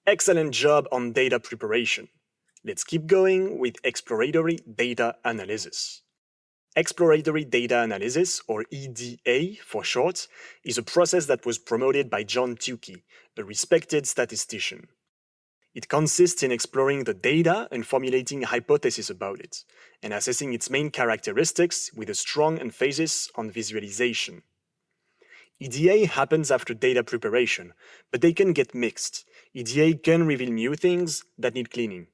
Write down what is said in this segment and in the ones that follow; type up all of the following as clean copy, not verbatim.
Excellent job on data preparation. Let's keep going with exploratory data analysis. Exploratory data analysis, or EDA for short, is a process that was promoted by John Tukey, a respected statistician. It consists in exploring the data and formulating hypotheses about it, and assessing its main characteristics with a strong emphasis on visualization. EDA happens after data preparation, but they can get mixed. EDA can reveal new things that need cleaning.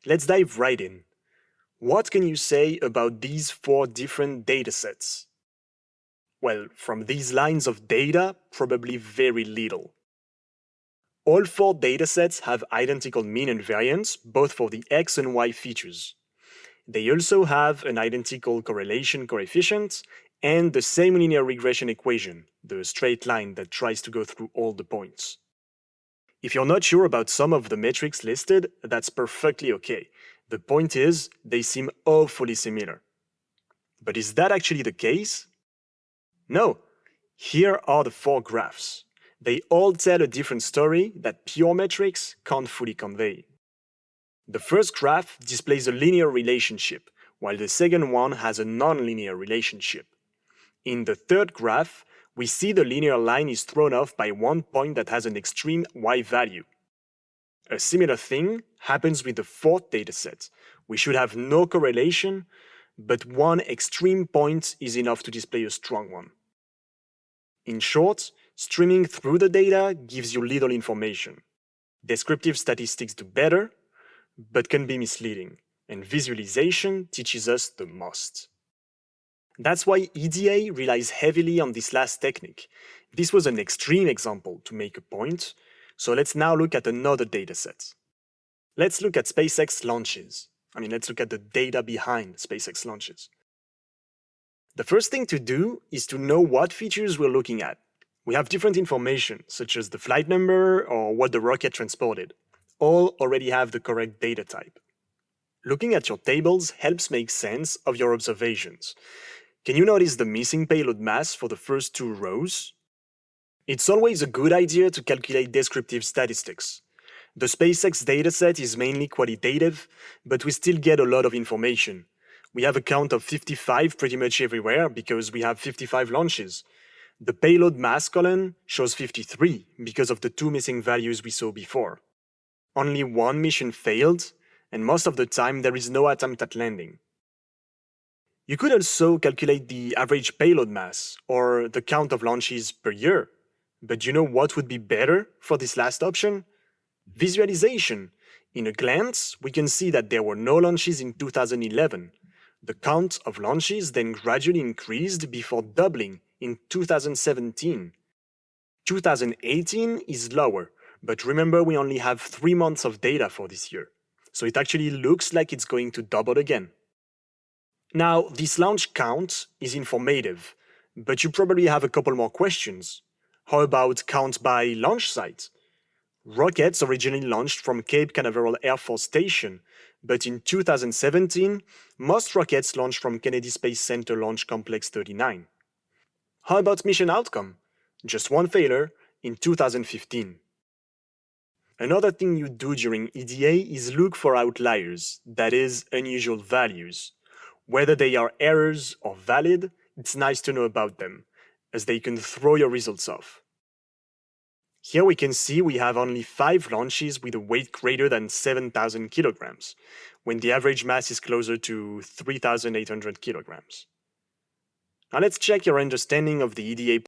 Let's dive right in. What can you say about these 4 different datasets? Well, from these lines of data, probably very little. All 4 datasets have identical mean and variance, both for the x and y features. They also have an identical correlation coefficient and the same linear regression equation, the straight line that tries to go through all the points. If you're not sure about some of the metrics listed, that's perfectly okay. The point is, they seem awfully similar. But is that actually the case? No. Here are the 4 graphs. They all tell a different story that pure metrics can't fully convey. The first graph displays a linear relationship, while the second one has a non-linear relationship. In the third graph, we see the linear line is thrown off by one point that has an extreme y value. A similar thing happens with the fourth dataset. We should have no correlation, but one extreme point is enough to display a strong one. In short, streaming through the data gives you little information. Descriptive statistics do better, but can be misleading, and visualization teaches us the most. That's why EDA relies heavily on this last technique. This was an extreme example to make a point, so let's now look at another dataset. Let's look at SpaceX launches. Let's look at the data behind SpaceX launches. The first thing to do is to know what features we're looking at. We have different information, such as the flight number or what the rocket transported. All already have the correct data type. Looking at your tables helps make sense of your observations. Can you notice the missing payload mass for the first 2 rows? It's always a good idea to calculate descriptive statistics. The SpaceX dataset is mainly qualitative, but we still get a lot of information. We have a count of 55 pretty much everywhere because we have 55 launches. The payload mass column shows 53 because of the 2 missing values we saw before. Only 1 mission failed, and most of the time there is no attempt at landing. You could also calculate the average payload mass, or the count of launches per year. But you know what would be better for this last option? Visualization. In a glance, we can see that there were no launches in 2011. The count of launches then gradually increased before doubling in 2017. 2018 is lower, but remember we only have 3 months of data for this year. So it actually looks like it's going to double again. Now, this launch count is informative, but you probably have a couple more questions. How about count by launch site? Rockets originally launched from Cape Canaveral Air Force Station, but in 2017, most rockets launched from Kennedy Space Center Launch Complex 39. How about mission outcome? Just 1 failure in 2015. Another thing you do during EDA is look for outliers, that is, unusual values. Whether they are errors or valid, it's nice to know about them, as they can throw your results off. Here we can see we have only 5 launches with a weight greater than 7,000 kilograms, when the average mass is closer to 3,800 kilograms. Now let's check your understanding of the EDA